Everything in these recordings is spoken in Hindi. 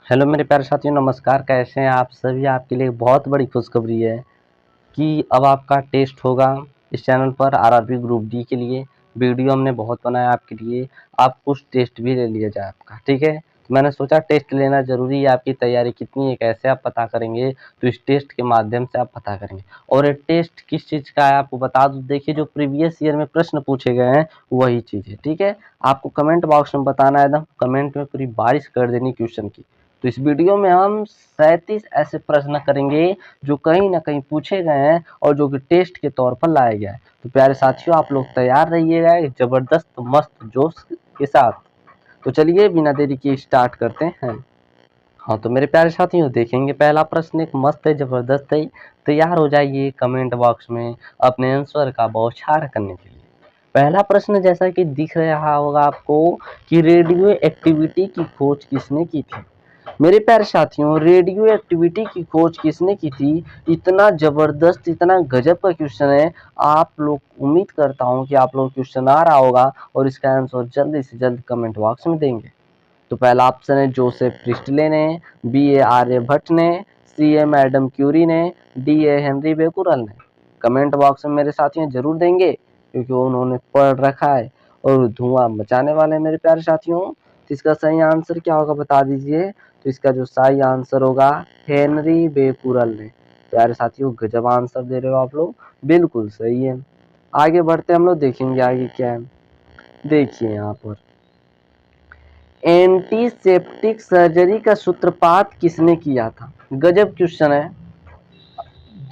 हेलो मेरे प्यारे साथियों, नमस्कार। कैसे हैं आप सभी? आपके लिए बहुत बड़ी खुशखबरी है कि अब आपका टेस्ट होगा इस चैनल पर आरआरबी ग्रुप डी के लिए। वीडियो हमने बहुत बनाया आपके लिए। आप कुछ टेस्ट भी ले लिया जाए आपका, ठीक है। तो मैंने सोचा टेस्ट लेना ज़रूरी है। आपकी तैयारी कितनी है, कैसे आप पता करेंगे, तो इस टेस्ट के माध्यम से आप पता करेंगे। और ये टेस्ट किस चीज़ का है आपको बता दूँ। देखिए, जो प्रीवियस ईयर में प्रश्न पूछे गए हैं वही चीज़ है, ठीक है। आपको कमेंट बॉक्स में बताना है, एकदम कमेंट में पूरी बारिश कर देनी क्वेश्चन की। तो इस वीडियो में हम 37 ऐसे प्रश्न करेंगे जो कहीं ना कहीं पूछे गए हैं और जो कि टेस्ट के तौर पर लाया गया है। तो प्यारे साथियों, आप लोग तैयार रहिएगा एक जबरदस्त मस्त जोश के साथ। तो चलिए बिना देरी के स्टार्ट करते हैं। हाँ तो मेरे प्यारे साथियों, देखेंगे पहला प्रश्न एक मस्त है, जबरदस्त है। तैयार हो जाइए कमेंट बॉक्स में अपने आंसर का बौछार करने के लिए। पहला प्रश्न जैसा कि दिख रहा होगा आपको कि रेडियो एक्टिविटी की खोज किसने की थी। मेरे प्यारे साथियों, रेडियो एक्टिविटी की खोज किसने की थी? इतना जबरदस्त, इतना गजब का क्वेश्चन है। आप लोग, उम्मीद करता हूँ कि आप लोग क्वेश्चन आ रहा होगा और इसका आंसर जल्दी से जल्द कमेंट बॉक्स में देंगे। तो पहला ऑप्शन है जोसेफ प्रिस्टले ने, बी ए आर्यभट्ट ने, सी ए मैडम क्यूरी ने, डी ए हेनरी बेकुरल ने। कमेंट बॉक्स में मेरे साथियों जरूर देंगे क्योंकि उन्होंने पढ़ रखा है और धुआं मचाने वाले हैं मेरे प्यारे साथियों। तो इसका सही आंसर क्या होगा बता दीजिए। तो इसका जो सही आंसर होगा हेनरी बेकुरल ने। प्यारे साथियों, गजब आंसर दे रहे हो आप लोग, बिल्कुल सही है। आगे बढ़ते हम लोग, देखेंगे आगे क्या है। देखिए यहाँ पर एंटीसेप्टिक सर्जरी का सूत्रपात किसने किया था? गजब क्वेश्चन है।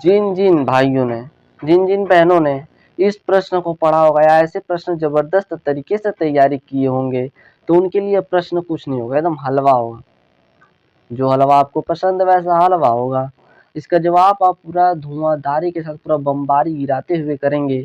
जिन जिन भाइयों ने, जिन जिन बहनों ने इस प्रश्न को पढ़ा होगा या ऐसे प्रश्न जबरदस्त तरीके से तैयारी किए होंगे तो उनके लिए प्रश्न कुछ नहीं होगा, एकदम हलवा होगा। जो हलवा आपको पसंद है वैसा हलवा होगा। इसका जवाब आप पूरा धुआंधारी के साथ, पूरा बमबारी गिराते हुए करेंगे,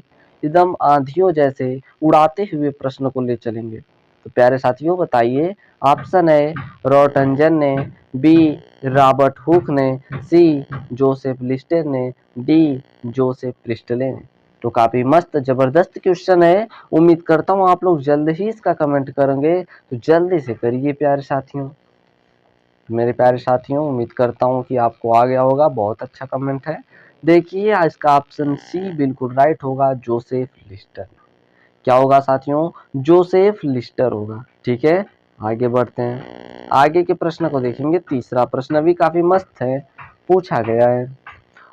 एकदम आंधियों जैसे उड़ाते हुए प्रश्न को ले चलेंगे। तो प्यारे साथियों बताइए, ऑप्शन है रॉटंजन ने, बी रॉबर्ट हुक ने, सी जोसेफ लिस्टर ने, डी जोसेफ प्रिस्टले ने। तो काफी मस्त जबरदस्त क्वेश्चन है। उम्मीद करता हूँ आप लोग जल्द ही इसका कमेंट करेंगे, तो जल्दी से करिए प्यारे साथियों। मेरे प्यारे साथियों, उम्मीद करता हूँ कि आपको आ गया होगा। बहुत अच्छा कमेंट है। देखिए आज का ऑप्शन सी बिल्कुल राइट होगा, जोसेफ लिस्टर। क्या होगा साथियों? जोसेफ लिस्टर होगा, ठीक है। आगे बढ़ते हैं, आगे के प्रश्न को देखेंगे। तीसरा प्रश्न भी काफी मस्त है, पूछा गया है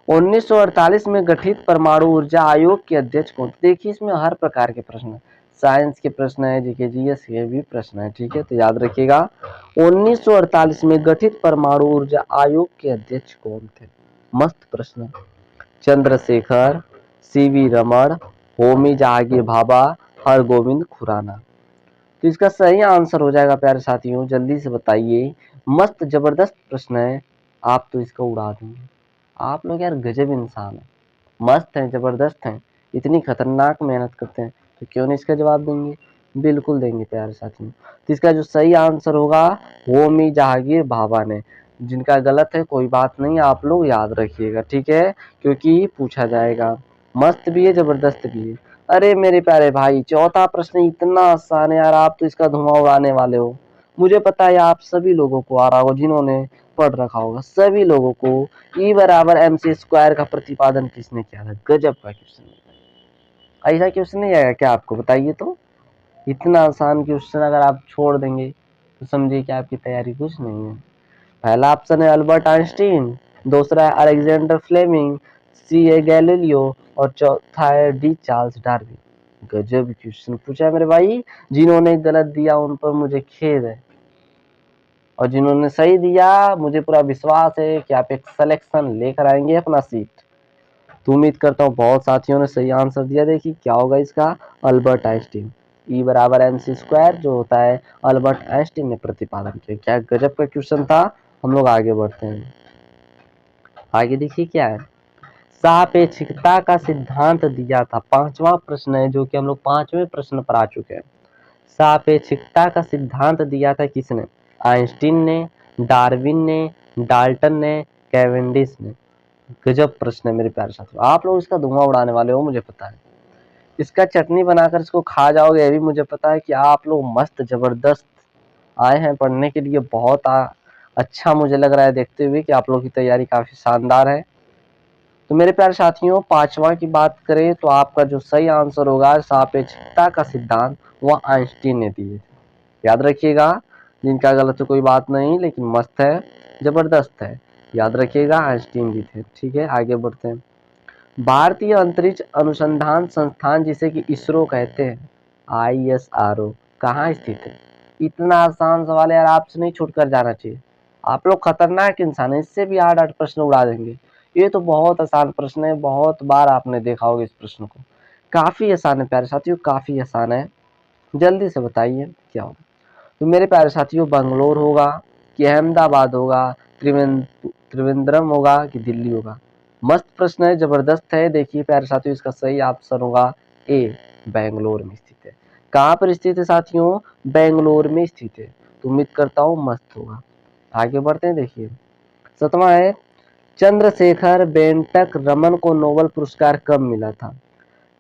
1948 में गठित परमाणु ऊर्जा आयोग के अध्यक्ष कौन? देखिए इसमें हर प्रकार के प्रश्न, साइंस के प्रश्न है, जीके जीएस के भी प्रश्न है, ठीक है। तो याद रखिएगा 1948 में गठित परमाणु ऊर्जा आयोग के अध्यक्ष कौन थे? मस्त प्रश्न। चंद्रशेखर, सीवी रमण, होमी जहांगीर भाभा, हरगोविंद खुराना। तो इसका सही आंसर हो जाएगा प्यारे साथियों, जल्दी से बताइए। मस्त जबरदस्त प्रश्न है, आप तो इसको उड़ा देंगे। आप लोग यार गजब इंसान है, मस्त हैं, जबरदस्त हैं, इतनी खतरनाक मेहनत करते हैं, तो क्यों नहीं इसका जवाब देंगे? बिल्कुल देंगे प्यारे साथियों। तो इसका जो सही आंसर होगा होमी जहांगीर भाभा ने। जिनका गलत है कोई बात नहीं, आप लोग याद रखिएगा, ठीक है, क्योंकि पूछा जाएगा। मस्त भी है, जबरदस्त भी है। अरे मेरे प्यारे भाई, चौथा प्रश्न इतना आसान है यार, आप तो इसका धुआं उड़ाने वाले हो। मुझे पता है आप सभी लोगों को आ रहा होगा, जिन्होंने पढ़ रखा होगा सभी लोगों को। ई बराबर एम सी स्क्वायर का प्रतिपादन किसने किया था? गजब का क्वेश्चन। ऐसा क्वेश्चन नहीं आएगा क्या आपको? बताइए तो। इतना आसान क्वेश्चन अगर आप छोड़ देंगे तो समझिए कि आपकी तैयारी कुछ नहीं है। पहला ऑप्शन है अल्बर्ट आइंस्टीन, दूसरा है अलेक्जेंडर फ्लेमिंग, सी है गैलीलियो और चौथा है डी चार्ल्स डार्विन। गजब क्वेश्चन पूछा है मेरे भाई। जिन्होंने गलत दिया उन पर मुझे खेद है, और जिन्होंने सही दिया मुझे पूरा विश्वास है कि आप एक सिलेक्शन लेकर आएंगे अपना सीट। तो उम्मीद करता हूँ बहुत साथियों ने सही आंसर दिया। देखिए क्या होगा इसका, अल्बर्ट आइंस्टीन। ई बराबर एम सी स्क्वायर जो होता है अल्बर्ट आइंस्टीन ने प्रतिपादन किया। क्या गजब का क्वेश्चन था। हम लोग आगे बढ़ते हैं, आगे देखिए क्या है। सापेक्षिकता का सिद्धांत दिया था, पांचवा प्रश्न है जो कि हम लोग पांचवें प्रश्न पर आ चुके हैं। सापेक्षिकता का सिद्धांत दिया था किसने? आइंस्टीन ने, डार्विन ने, डाल्टन ने, कैवेंडिश ने। गजब प्रश्न है मेरे प्यारे साथियों, आप लोग इसका धुआं उड़ाने वाले हो, मुझे पता है। इसका चटनी बनाकर इसको खा जाओगे, ये भी मुझे पता है कि आप लोग मस्त जबरदस्त आए हैं पढ़ने के लिए। बहुत अच्छा मुझे लग रहा है देखते हुए कि आप लोगों की तैयारी काफी शानदार है। तो मेरे प्यारे साथियों, पांचवा की बात करें तो आपका जो सही आंसर होगा सापेक्षता का सिद्धांत, वह आइंस्टीन ने दिए थे। याद रखिएगा, जिनका गलत है कोई बात नहीं, लेकिन मस्त है, जबरदस्त है। याद रखिएगा आइंस्टीन जी थे। ठीक है, आगे बढ़ते हैं। भारतीय अंतरिक्ष अनुसंधान संस्थान, जिसे कि इसरो कहते हैं, ISRO, कहाँ स्थित है? इतना आसान सवाल है यार, आपसे नहीं छूट कर जाना चाहिए। आप लोग खतरनाक इंसान है, इससे भी 8-8 प्रश्न उड़ा देंगे। ये तो बहुत आसान प्रश्न है, बहुत बार आपने देखा होगा इस प्रश्न को। काफी आसान है प्यारे साथियों, काफी आसान है। जल्दी से बताइए क्या होगा। तो मेरे प्यारे साथियों, बंगलोर होगा कि अहमदाबाद होगा, त्रिवेंद्रम होगा कि दिल्ली होगा? मस्त प्रश्न है, जबरदस्त है। देखिए प्यारे साथियों, इसका सही ऑप्शन होगा ए, बेंगलोर में स्थित है। कहाँ पर स्थित है साथियों? बेंगलोर में स्थित है। तो उम्मीद करता हूँ मस्त होगा। आगे बढ़ते हैं। देखिए सतवां है, चंद्रशेखर वेंकट रमन को नोबेल पुरस्कार कब मिला था?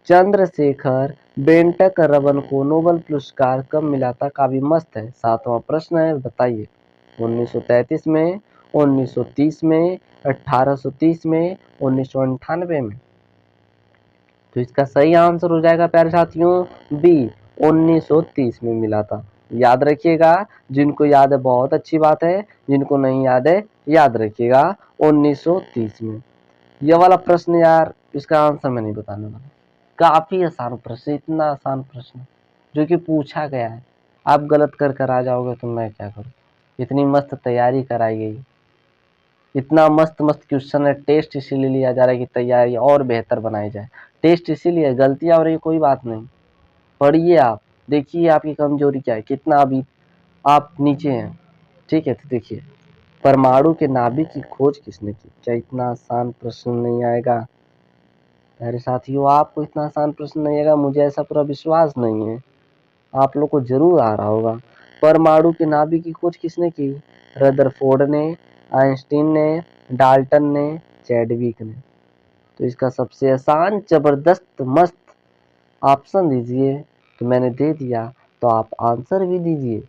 चंद्रशेखर वेंकट रमन को नोबेल पुरस्कार कब मिला था? काफी मस्त है। सातवां प्रश्न है, बताइए 1933 में, 1930 में, 1830 में, 1998 में? तो इसका सही आंसर हो जाएगा प्यारे साथियों बी, 1930 में मिला था। याद रखिएगा, जिनको याद है बहुत अच्छी बात है, जिनको नहीं याद है याद रखिएगा 1930 में। यह वाला प्रश्न यार, इसका आंसर मैं नहीं बताने वाला। काफी आसान प्रश्न, इतना आसान प्रश्न जो कि पूछा गया है, आप गलत कर आ जाओगे तो मैं क्या करूं? इतनी मस्त तैयारी कराई गई, इतना मस्त मस्त क्वेश्चन है। टेस्ट इसीलिए लिया जा रहा है कि तैयारी और बेहतर बनाई जाए। टेस्ट इसीलिए, गलतियां हो रही है कोई बात नहीं, पढ़िए आप, देखिए आपकी कमजोरी क्या है, कितना अभी आप नीचे हैं। ठीक है, तो देखिए परमाणु के नाभिक की खोज किसने की? क्या इतना आसान प्रश्न नहीं आएगा? अरे साथियों, आपको इतना आसान प्रश्न नहीं आएगा, मुझे ऐसा पूरा विश्वास नहीं है। आप लोग को जरूर आ रहा होगा। परमाणु के नाभिक की खोज किसने की? रदरफोर्ड ने, आइंस्टीन ने, डाल्टन ने, चैडविक ने? तो इसका सबसे आसान जबरदस्त मस्त ऑप्शन दीजिए। तो मैंने दे दिया, तो आप आंसर भी दीजिए।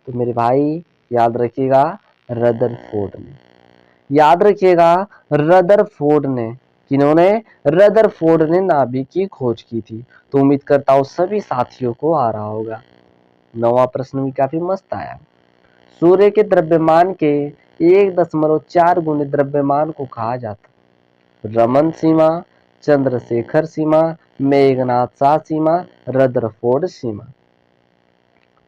तो मेरे भाई याद रखिएगा, रदरफोर्ड ने। याद रखिएगा, रदरफोर्ड ने। किन्होंने? रदरफोर्ड ने नाभिक की खोज की थी। तो उम्मीद करता हूँ सभी साथियों को आ रहा होगा। नौवां प्रश्न भी काफी मस्त आया। सूर्य के द्रव्यमान के 1.4 गुने द्रव्यमान को कहा जाता? रमन सीमा, चंद्रशेखर सीमा, मेघनाथ शाह सीमा, रदरफोर्ड सीमा?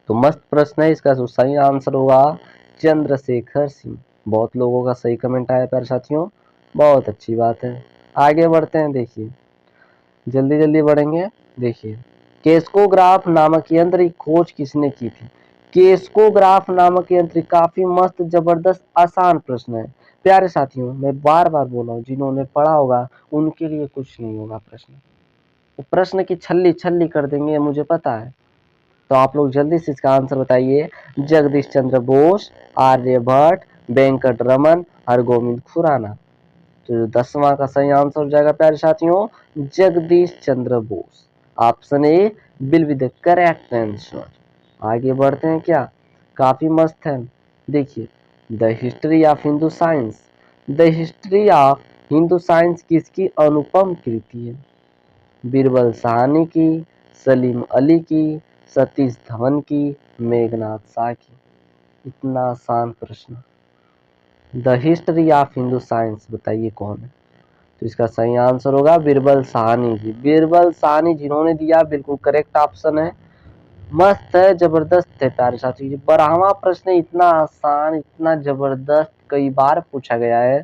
तो मस्त प्रश्न है, इसका जो सही आंसर होगा चंद्रशेखर सिंह। बहुत लोगों का सही कमेंट आया प्यारे साथियों, बहुत अच्छी बात है। आगे बढ़ते हैं। देखिए जल्दी जल्दी बढ़ेंगे। देखिए केस्कोग्राफ नामक यंत्र की खोज किसने की थी? केस्कोग्राफ नामक यंत्र, काफी मस्त जबरदस्त आसान प्रश्न है प्यारे साथियों। मैं बार बार बोल रहा हूँ, जिन्होंने पढ़ा होगा उनके लिए कुछ नहीं होगा प्रश्न, वो प्रश्न की छल्ली छल्ली कर देंगे, मुझे पता है। तो आप लोग जल्दी से इसका आंसर बताइए। जगदीश चंद्र बोस, आर्यभट्ट, वेंकट रमन, हरगोविंद खुराना? तो 10वां का सही आंसर हो जाएगा प्यारे साथियों Jagadish Chandra Bose. Option a will be the correct answer. आगे बढ़ते हैं। क्या काफी मस्त है। देखिए the History of Hindu Science, the History of Hindu Science किसकी अनुपम कृति है? बीरबल साहनी की, सलीम अली की, सतीश धवन की, मेघनाथ शाह की? इतना आसान प्रश्न। The History of Hindu science, बताइए कौन है? तो इसका सही आंसर होगा बीरबल साहनी जी। बीरबल साहनी जिन्होंने दिया, बिल्कुल करेक्ट ऑप्शन है। मस्त है, जबरदस्त है प्यारे साथी जी। 12वां प्रश्न इतना आसान, इतना जबरदस्त, कई बार पूछा गया है।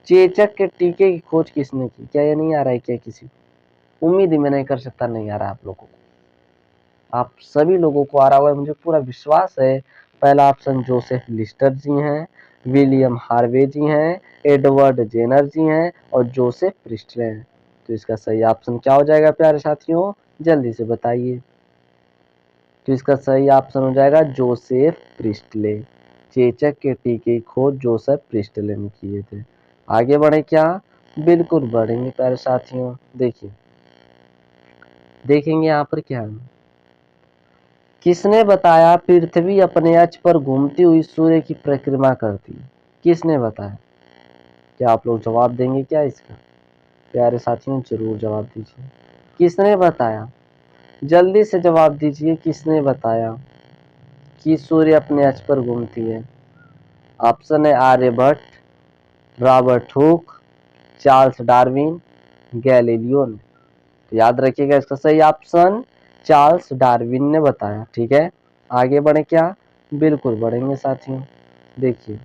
चेचक के टीके की खोज किसने की? क्या ये नहीं आ रहा है क्या किसी को? उम्मीद ही मैं नहीं कर सकता नहीं आ रहा है आप लोगों को। आप सभी लोगों को आ रहा हुआ है, मुझे पूरा विश्वास है। पहला ऑप्शन जोसेफ लिस्टर जी हैं, विलियम हार्वे जी हैं, एडवर्ड जेनर जी हैं और जोसेफ प्रिस्टले हैं। तो इसका सही ऑप्शन क्या हो जाएगा प्यारे साथियों? जल्दी से बताइए। तो इसका सही ऑप्शन हो जाएगा जोसेफ प्रिस्टले। चेचक के टीके की खोज जोसेफ प्रिस्टले ने किए थे। आगे बढ़े क्या? बिल्कुल बढ़ेंगे प्यारे साथियों। देखिए देखेंगे यहाँ पर क्या है। किसने बताया पृथ्वी अपने अक्ष पर घूमती हुई सूर्य की परिक्रमा करती है? किसने बताया? क्या आप लोग जवाब देंगे क्या इसका? प्यारे साथियों जरूर जवाब दीजिए। किसने बताया? जल्दी से जवाब दीजिए, किसने बताया कि सूर्य अपने अक्ष पर घूमती है? ऑप्शन है Aryabhata, Robert Hooke, Charles Darwin, Galileo ने। तो याद रखिएगा इसका सही ऑप्शन चार्ल्स डार्विन ने बताया। ठीक है, आगे बढ़े क्या? बिल्कुल बढ़ेंगे साथियों। देखिए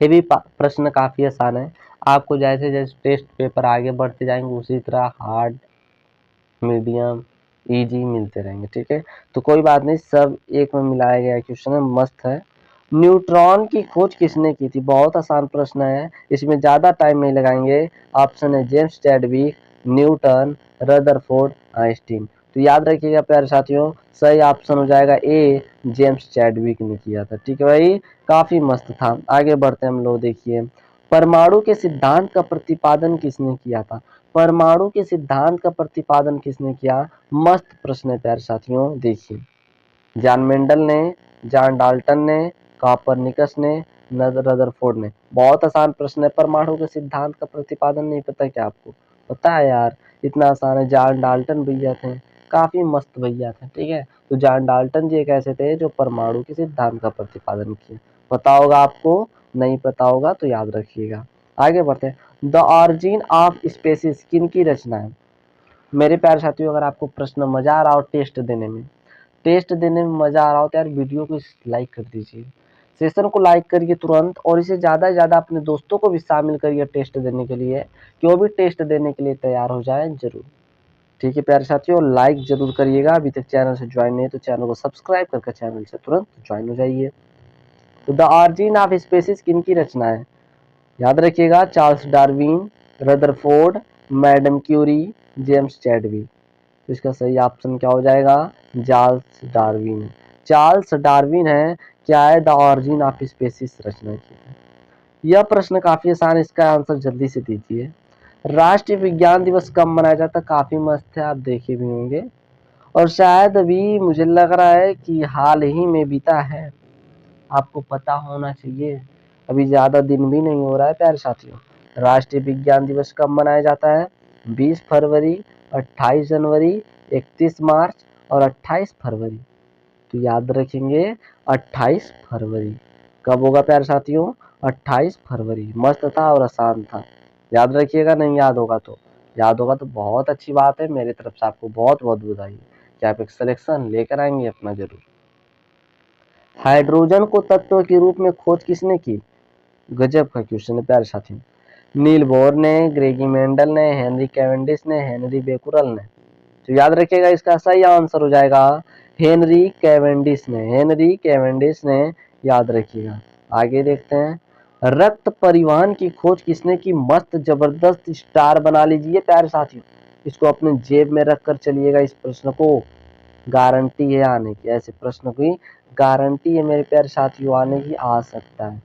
ये भी प्रश्न काफी आसान है। आपको जैसे जैसे टेस्ट पेपर आगे बढ़ते जाएंगे उसी तरह हार्ड, मीडियम, इजी मिलते रहेंगे। ठीक है, तो कोई बात नहीं, सब एक में मिलाया गया क्वेश्चन है, मस्त है। न्यूट्रॉन की खोज किसने की थी? बहुत आसान प्रश्न है, इसमें ज्यादा टाइम नहीं लगाएंगे। ऑप्शन है James Chadwick, Newton, Rutherford, Einstein. तो याद रखिएगा प्यारे साथियों, सही ऑप्शन हो जाएगा ए, जेम्स चैडविक ने किया था। ठीक है भाई, काफी मस्त था। आगे बढ़ते हैं हम लोग। देखिए परमाणु के सिद्धांत का प्रतिपादन किसने किया था? परमाणु के सिद्धांत का प्रतिपादन किसने किया? मस्त प्रश्न है प्यारे साथियों। देखिए जॉन मेंडल ने, जॉन डाल्टन ने, कॉपरनिकस ने, रदरफोर्ड ने। बहुत आसान प्रश्न है। परमाणु के सिद्धांत का प्रतिपादन नहीं पता क्या आपको? पता है यार, इतना आसान है। जॉन डाल्टन भैया थे, काफी मस्त भैया थे। ठीक है, तो जॉन डाल्टन जी एक ऐसे थे जो परमाणु के सिद्धांत का प्रतिपादन किए। पता होगा आपको, नहीं पता होगा तो याद रखिएगा। आगे बढ़ते हैं। द ऑरिजिन ऑफ स्पेसिस किन की रचना है? मेरे प्यारे साथियों, अगर आपको प्रश्न मजा आ रहा हो टेस्ट देने में मजा आ रहा हो तो यार वीडियो को लाइक कर दीजिए, सेशन को लाइक करिए तुरंत, और इसे ज़्यादा से ज़्यादा अपने दोस्तों को भी शामिल करिए टेस्ट देने के लिए, कि वो भी टेस्ट देने के लिए तैयार हो जाए जरूर। ठीक है प्यारे साथियों, लाइक जरूर करिएगा। अभी तक चैनल से ज्वाइन नहीं है तो चैनल को सब्सक्राइब करके चैनल से तुरंत ज्वाइन हो जाइए। तो द ऑरिजिन ऑफ स्पेसिस किन की रचना है? याद रखिएगा, Charles Darwin, Rutherford, madam Curie, James Chadwick. तो इसका सही ऑप्शन क्या हो जाएगा? Charles Darwin. चार्ल्स डार्विन है क्या है द ऑरिजिन ऑफ स्पेसिस रचना की है। यह प्रश्न काफी आसान है, इसका आंसर जल्दी से दीजिए। राष्ट्रीय विज्ञान दिवस कब मनाया जाता है? काफी मस्त है, आप देखे भी होंगे, और शायद अभी मुझे लग रहा है कि हाल ही में बीता है। आपको पता होना चाहिए, अभी ज्यादा दिन भी नहीं हो रहा है प्यारे साथियों। राष्ट्रीय विज्ञान दिवस कब मनाया जाता है? 20 फरवरी, 28 जनवरी, 31 मार्च और 28 फरवरी। तो याद रखेंगे 28 फरवरी। कब होगा प्यारे साथियों? 28 फरवरी। मस्त था और आसान था, याद रखिएगा। नहीं याद होगा तो, याद होगा तो बहुत अच्छी बात है, मेरी तरफ से आपको बहुत बहुत बधाई कि आप एक सिलेक्शन लेकर आएंगे अपना जरूर। हाइड्रोजन को तत्व के रूप में खोज किसने की? गजब का क्वेश्चन है प्यारे साथियों। नील बोर ने, ग्रेगी मेंडल ने, हेनरी कैवेंडिश ने, हेनरी बेकुरल ने। तो याद रखिएगा इसका सही आंसर हो जाएगा हेनरी कैवेंडिश ने, हेनरी कैवेंडिश ने। याद रखिएगा। आगे देखते हैं। रक्त परिवहन की खोज किसने की? मस्त जबरदस्त स्टार बना लीजिए प्यारे साथियों, इसको अपने जेब में रख कर चलिएगा। इस प्रश्न को गारंटी है आने की, ऐसे प्रश्न की गारंटी है मेरे प्यारे साथियों आने की, आ सकता है।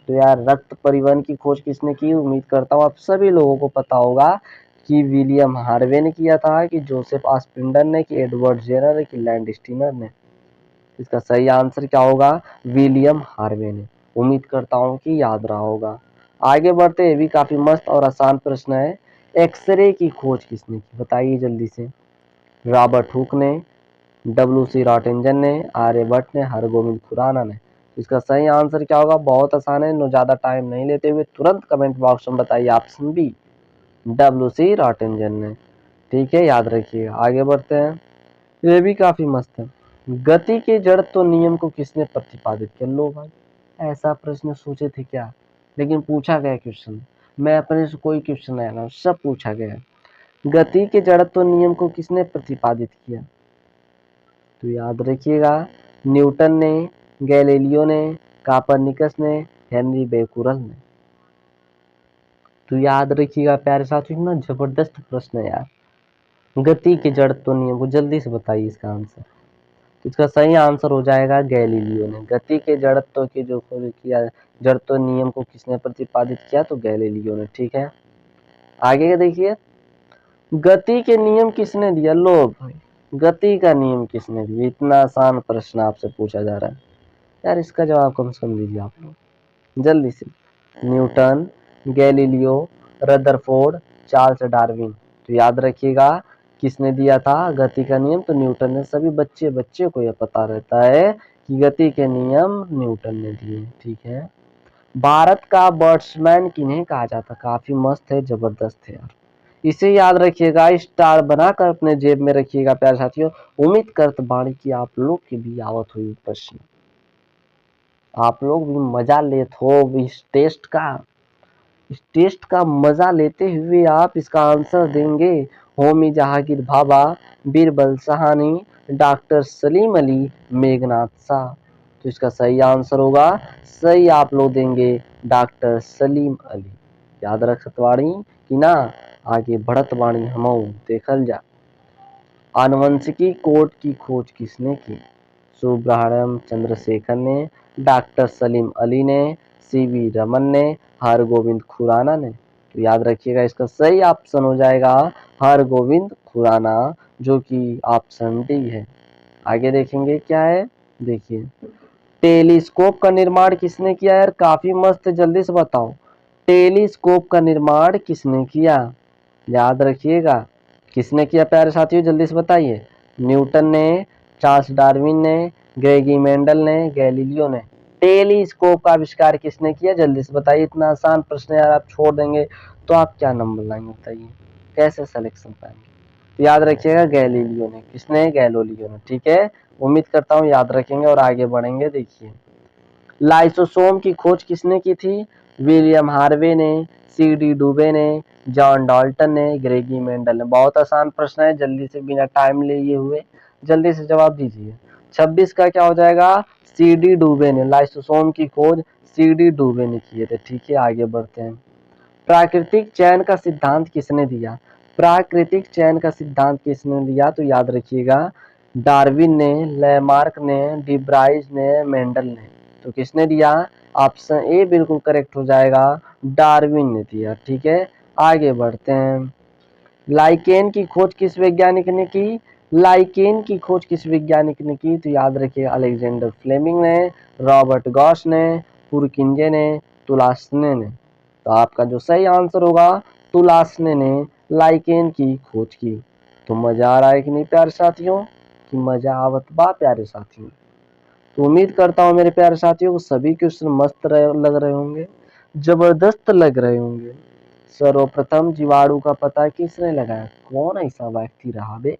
तो यार रक्त परिवहन की खोज किसने की? उम्मीद करता हूँ आप सभी लोगों को पता होगा कि विलियम हार्वे ने किया था, कि जोसेफ आस्पिंडर ने, कि एडवर्ड जेनर ने, कि लैंड स्टीनर ने। इसका सही आंसर क्या होगा? विलियम हार्वे ने। उम्मीद करता हूँ कि याद रहा होगा। आगे बढ़ते, ये भी काफी मस्त और आसान प्रश्न है। एक्सरे की खोज किसने की? बताइए जल्दी से। रॉबर्ट हुक ने, डब्ल्यू.सी. रॉटंजन ने, आर्यभट्ट ने, हरगोविंद खुराना ने। इसका सही आंसर क्या होगा? बहुत आसान है, नो ज्यादा टाइम नहीं लेते हुए तुरंत कमेंट बॉक्स में बताइए ऑप्शन बी, डब्ल्यू.सी. रॉटंजन ने। ठीक है, याद रखिए। आगे बढ़ते हैं, ये भी काफी मस्त है। गति के जड़त्व नियम को किसने प्रतिपादित किया? लो भाई, ऐसा प्रश्न सोचे थे क्या, लेकिन पूछा गया क्वेश्चन। मैं अपने से कोई क्वेश्चन आया ना, सब पूछा गया। गति के जड़त्व नियम को किसने प्रतिपादित किया? तो याद रखिएगा, न्यूटन ने, गैलीलियो ने, कॉपरनिकस ने, हेनरी बेकुरल ने। तो याद रखिएगा प्यारे साथियों, इतना जबरदस्त प्रश्न है यार। गति के जड़त्व नियम को जल्दी से बताइए इसका आंसर। तो इसका सही आंसर हो जाएगा गैलीलियो ने। गति के जड़त्व के जो खोज किया, जड़त्व नियम को किसने प्रतिपादित किया? तो गैलीलियो ने। ठीक है, आगे देखिए। गति के नियम किसने दिया? लो भाई, गति का नियम किसने दिया? इतना आसान प्रश्न आपसे पूछा जा रहा है यार, इसका जवाब कम से कम दीजिए आप लोग जल्दी से। Newton, Galileo, Rutherford, Charles Darwin. तो याद रखिएगा किसने दिया था गति का नियम? तो न्यूटन ने। सभी बच्चे को यह पता रहता है कि गति के नियम न्यूटन ने दिए। ठीक है। भारत का बैट्समैन किन्हें कहा जाता? काफी मस्त है, जबरदस्त है यार, इसे याद रखिएगा, स्टार बनाकर अपने जेब में रखिएगा प्यारे साथियों। उम्मीद करत बाणी की आप लोग की भी आवत हुई प्रश्न, आप लोग भी मजा लेत हो इस टेस्ट का मजा लेते हुए आप इसका आंसर देंगे। होमी जहांगीर भाभा, बीरबल सहानी, डॉक्टर सलीम अली, मेघनाथ शाह। तो इसका सही आंसर होगा, सही आप लोग देंगे डॉक्टर सलीम अली। याद रखत बाड़ी कि ना, आगे बढ़त बाणी हमऊ देखल जा। आनुवंशिकी कोड की खोज किसने की? सुब्रह्मण्यम चंद्रशेखर ने, डॉक्टर सलीम अली ने, सीवी रमन ने, हरगोविंद खुराना ने। तो याद रखिएगा इसका सही ऑप्शन हो जाएगा हरगोविंद खुराना, जो कि ऑप्शन डी है। आगे देखेंगे क्या है, देखिए टेलीस्कोप का निर्माण किसने किया यार? काफी मस्त, जल्दी से बताओ टेलीस्कोप का निर्माण किसने किया? याद रखिएगा किसने किया प्यारे साथियों, जल्दी से बताइए। न्यूटन ने, चार्ल्स डार्विन ने, ग्रेगी मेंडल ने, गैलीलियो ने। टेलीस्कोप का आविष्कार किसने किया? जल्दी से बताइए। इतना आसान प्रश्न यार, आप छोड़ देंगे तो आप क्या नंबर लाएंगे बताइए, कैसे सिलेक्शन पाएंगे? तो याद रखिएगा गैलीलियो ने। किसने? गैलीलियो ने। ठीक है, उम्मीद करता हूँ याद रखेंगे और आगे बढ़ेंगे। देखिए लाइसोसोम की खोज किसने की थी? विलियम हार्वे ने, सी.डी. डुबे ने, जॉन डाल्टन ने, ग्रेगी मेंडल ने। बहुत आसान प्रश्न है, जल्दी से बिना टाइम लिए हुए जल्दी से जवाब दीजिए। 26 का क्या हो जाएगा? सी.डी. डुबे ने। लाइसोसोम की खोज सी.डी. डुबे ने किए थे। ठीक है, आगे बढ़ते हैं। प्राकृतिक चयन का सिद्धांत किसने दिया? प्राकृतिक चयन का सिद्धांत किसने दिया? तो याद रखिएगा डार्विन ने, लैमार्क ने, डिब्राइज ने, मेंडल ने। तो किसने दिया? ऑप्शन ए बिल्कुल करेक्ट हो जाएगा, डार्विन ने दिया। ठीक है, आगे बढ़ते हैं। लाइकेन की खोज किस वैज्ञानिक ने की? लाइकेन की खोज किस वैज्ञानिक ने की? तो याद रखिए अलेक्जेंडर फ्लेमिंग ने, रॉबर्ट गॉस ने, पुरकिंजे ने, तुलासने ने। तो आपका जो सही आंसर होगा, तुलासने ने लाइकेन की खोज की। तो मजा आ रहा है कि नहीं प्यारे साथियों? कि मजा आवत बा प्यारे साथियों? तो उम्मीद करता हूँ मेरे प्यारे साथियों को सभी क्वेश्चन मस्त लग रहे होंगे, जबरदस्त लग रहे होंगे। सर्वप्रथम जीवाणु का पता किसने लगाया? कौन ऐसा व्यक्ति रहा बे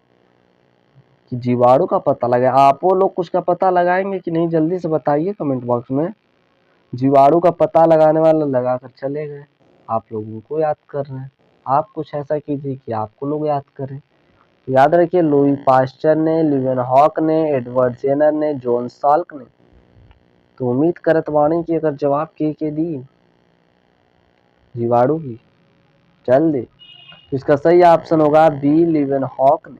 कि जीवाणु का पता लगाया? आप वो लोग कुछ का पता लगाएंगे कि नहीं, जल्दी से बताइए कमेंट बॉक्स में। जीवाणु का पता लगाने वाला लगा कर चले गए, आप लोगों को याद कर रहे हैं। आप कुछ ऐसा कीजिए कि आपको लोग याद करें। याद रखिए लुई पास्चर ने, लिवेनहॉक ने, एडवर्ड जेनर ने, जॉन साल्क ने। तो उम्मीद करत वाणी की अगर जवाब के दी जीवाणु की जल्दी, तो इसका सही ऑप्शन होगा बी, लिवेनहॉक ने।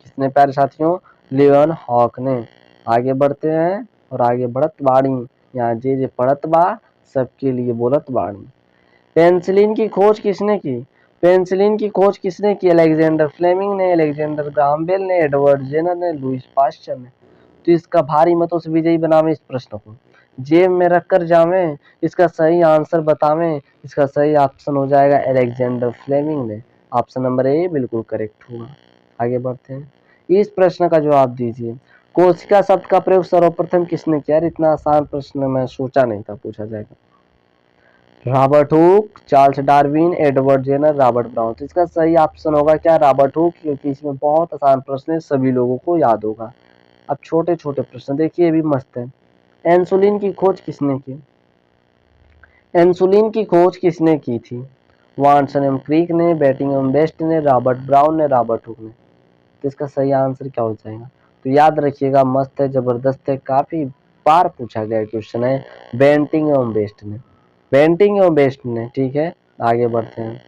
किसने प्यारे साथियों? लिवेनहॉक ने। आगे बढ़ते हैं और आगे बढ़त बाड़ी, यहाँ जे पढ़त बा सबके लिए बोलत बाड़ी। पेंसिलिन की खोज किसने की? पेंसिलिन की खोज किसने की? अलेक्जेंडर फ्लेमिंग ने, अलेक्जेंडर ग्राहम बेल ने, एडवर्ड जेनर ने, लुईस पास्चर ने। तो इसका भारी मतों से विजयी बनावे इस प्रश्न को, जेब में रखकर जावे, इसका सही आंसर बतावे। इसका सही ऑप्शन हो जाएगा अलेक्जेंडर फ्लेमिंग ने। ऑप्शन नंबर ए बिल्कुल करेक्ट होगा। आगे बढ़ते हैं, इस प्रश्न का जवाब दीजिए। कोशिका शब्द का प्रयोग सर्वप्रथम किसने किया? इतना आसान प्रश्न मैं सोचा नहीं था पूछा जाएगा। Robert Hooke, Charles Darwin, Edward Jenner, Robert Brown. तो इसका सही ऑप्शन होगा क्या? रॉबर्ट हुक, क्योंकि इसमें बहुत आसान प्रश्न है, सभी लोगों को याद होगा। अब छोटे छोटे प्रश्न देखिए, ये भी मस्त है। इंसुलिन की खोज किसने की? इंसुलिन की खोज किसने की थी? वाटसन एम क्रिक ने, बेटिंग एम बेस्ट ने, रॉबर्ट ब्राउन ने, रॉबर्ट हुक ने। तो इसका सही आंसर क्या हो जाएगा? तो याद रखिएगा मस्त है, जबरदस्त है, काफी बार पूछा गया क्वेश्चन है, बेंटिंग एवं बेस्ट ने। बेंटिंग एवं बेस्ट ने। ठीक है, आगे बढ़ते हैं।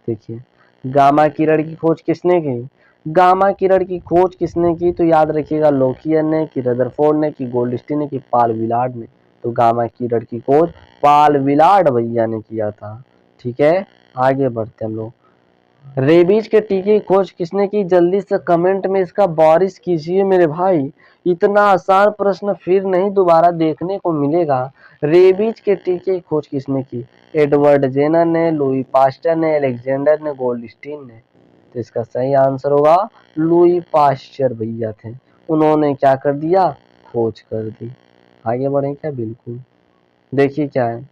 देखिए गामा किरण की खोज किसने की? गामा किरण की खोज किसने की? तो याद रखिएगा लोकियन ने, कि रदरफोर्ड ने, कि गोल्डस्टीन ने, कि पाल विलार्ड ने। तो गामा किरण की खोज पाल विलार्ड भैया ने किया था। ठीक है, आगे बढ़ते हैं हम लोग। रेबीज के टीके की खोज किसने की? जल्दी से कमेंट में इसका बारिश कीजिए मेरे भाई। इतना आसान प्रश्न फिर नहीं दोबारा देखने को मिलेगा। रेबीज के टीके की खोज किसने की? एडवर्ड जेनर ने, लुई पास्टर ने, अलेक्जेंडर ने, गोल्डस्टीन ने। तो इसका सही आंसर होगा लुई पास्चर भैया थे। उन्होंने क्या कर दिया? खोज कर दी। आगे बढ़े क्या? बिल्कुल। देखिए क्या है,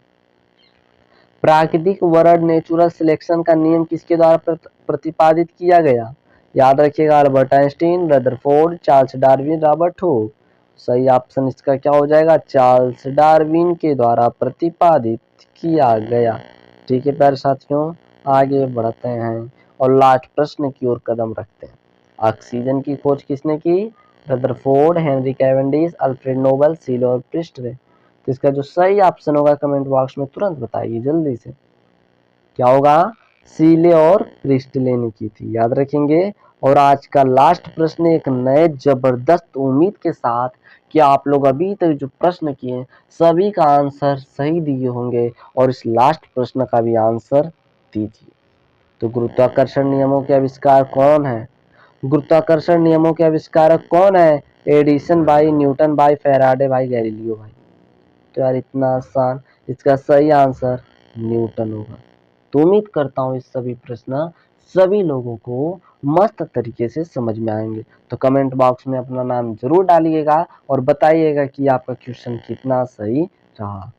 प्राकृतिक वर्ण नेचुरल सिलेक्शन का नियम किसके द्वारा प्रतिपादित किया गया? याद रखिएगा, Albert Einstein, Rutherford, Charles Darwin, Robert Hooke. सही ऑप्शन इसका क्या हो जाएगा? चार्ल्स डार्विन के द्वारा प्रतिपादित किया गया। ठीक है प्यारे साथियों, आगे बढ़ते हैं और लास्ट प्रश्न की ओर कदम रखते हैं। ऑक्सीजन की खोज किसने की? Rutherford, Henry Cavendish, Alfred Nobel, Scheele और प्रिस्टले। तो इसका जो सही ऑप्शन होगा कमेंट बॉक्स में तुरंत बताइए जल्दी से। क्या होगा? सीले और प्रिस्टले ने की थी, याद रखेंगे। और आज का लास्ट प्रश्न एक नए जबरदस्त उम्मीद के साथ कि आप लोग अभी तक जो प्रश्न किए सभी का आंसर सही दिए होंगे और इस लास्ट प्रश्न का भी आंसर दीजिए। तो गुरुत्वाकर्षण नियमों के आविष्कार कौन है? गुरुत्वाकर्षण नियमों के आविष्कारक कौन है? एडिसन भाई, न्यूटन भाई, फैराडे भाई, गैलीलियो भाई। तो यार इतना आसान, इसका सही आंसर न्यूटन होगा। तो उम्मीद करता हूँ इस सभी प्रश्न सभी लोगों को मस्त तरीके से समझ में आएंगे। तो कमेंट बॉक्स में अपना नाम जरूर डालिएगा और बताइएगा कि आपका क्वेश्चन कितना सही रहा।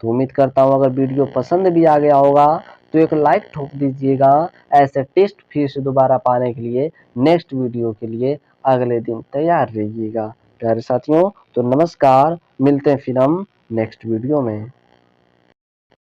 तो उम्मीद करता हूँ अगर वीडियो पसंद भी आ गया होगा तो एक लाइक ठोक दीजिएगा। ऐसे टेस्ट फिर से दोबारा पाने के लिए नेक्स्ट वीडियो के लिए अगले दिन तैयार रहिएगा प्यारे साथियों। तो नमस्कार, मिलते हैं फिर हम नेक्स्ट वीडियो में।